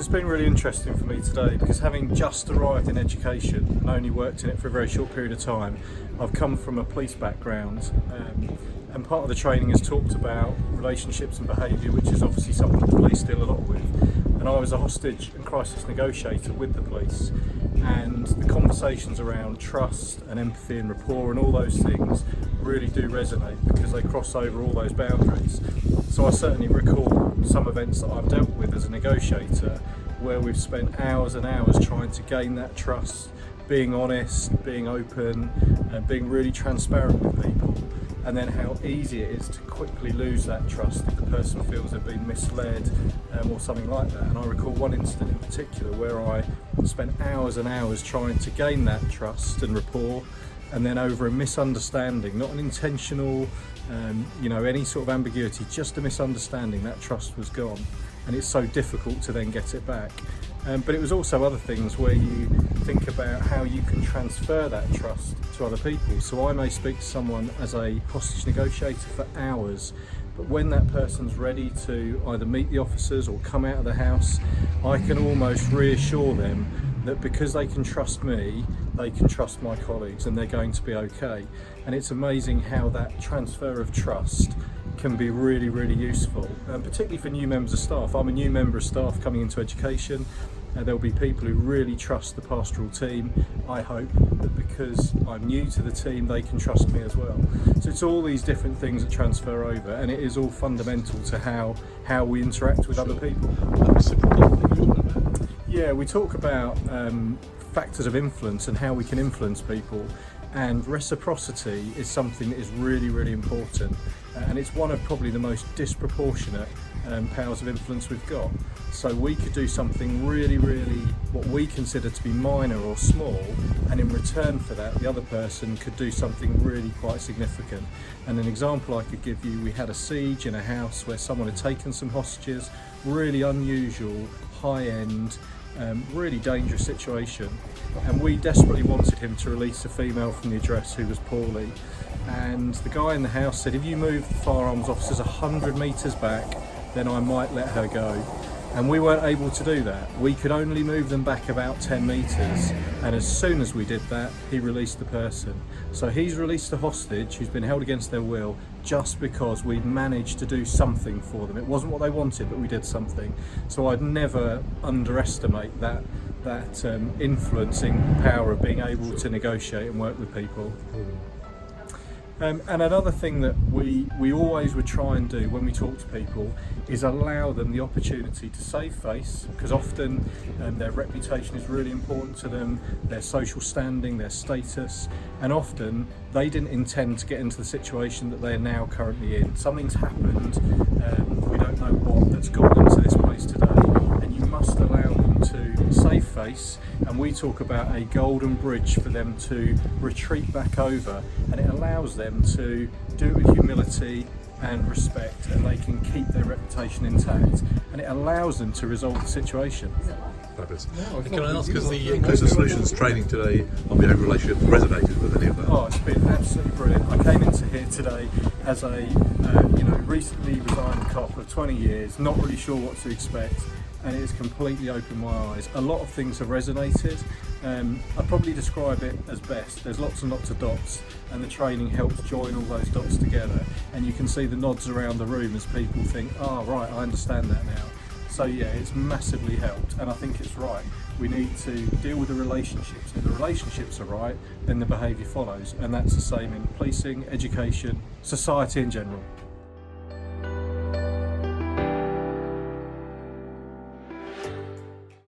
it's been really interesting for me today because having just arrived in education and only worked in it for a very short period of time, I've come from a police background, and part of the training has talked about relationships and behaviour, which is obviously something the police deal a lot with. And I was a hostage and crisis negotiator with the police, and the conversations around trust and empathy and rapport and all those things really do resonate because they cross over all those boundaries. So I certainly recall some events that I've dealt with as a negotiator where we've spent hours and hours trying to gain that trust, being honest, being open, and being really transparent with people, and then how easy it is to quickly lose that trust if the person feels they've been misled or something like that. And I recall one incident in particular where I spent hours and hours trying to gain that trust and rapport, and then over a misunderstanding, not an intentional, any sort of ambiguity, just a misunderstanding, that trust was gone. And it's so difficult to then get it back. But it was also other things where you think about how you can transfer that trust to other people. So I may speak to someone as a hostage negotiator for hours, but when that person's ready to either meet the officers or come out of the house, I can almost reassure them that because they can trust me, they can trust my colleagues and they're going to be okay. And it's amazing how that transfer of trust can be really, really useful, particularly for new members of staff. I'm a new member of staff coming into education. There'll be people who really trust the pastoral team. I hope that because I'm new to the team, they can trust me as well. So it's all these different things that transfer over, and it is all fundamental to how we interact with other people. Yeah, we talk about factors of influence and how we can influence people, and reciprocity is something that is really, really important, and it's one of probably the most disproportionate powers of influence we've got. So we could do something really, really what we consider to be minor or small, and in return for that the other person could do something really quite significant. And an example I could give you, we had a siege in a house where someone had taken some hostages, really unusual, high-end, really dangerous situation, and we desperately wanted him to release a female from the address who was poorly. And the guy in the house said, if you move the firearms officers 100 metres back, then I might let her go. And we weren't able to do that. We could only move them back about 10 metres, and as soon as we did that, he released the person. So he's released a hostage who's been held against their will just because we managed to do something for them. It wasn't what they wanted, but we did something. So I'd never underestimate that influencing power of being able to negotiate and work with people. And another thing that we always would try and do when we talk to people is allow them the opportunity to save face, because often their reputation is really important to them, their social standing, their status, and often they didn't intend to get into the situation that they're now currently in. Something's happened, we don't know what, that's got them to this place today, and you must allow them to save face, and we talk about a golden bridge for them to retreat back over, and it allows them to do it with humility and respect, and they can keep their reputation intact, and it allows them to resolve the situation. Fabulous. Can I ask, because the Inclusive Solutions training today on behaviour relationship resonated with any of that? Oh, it's been absolutely brilliant. I came into here today as a recently resigned cop of 20 years, not really sure what to expect, and it has completely opened my eyes. A lot of things have resonated. I'd probably describe it as best. There's lots and lots of dots, and the training helps join all those dots together, and you can see the nods around the room as people think, oh right, I understand that now. So yeah, it's massively helped, and I think it's right. We need to deal with the relationships. If the relationships are right, then the behaviour follows, and that's the same in policing, education, society in general.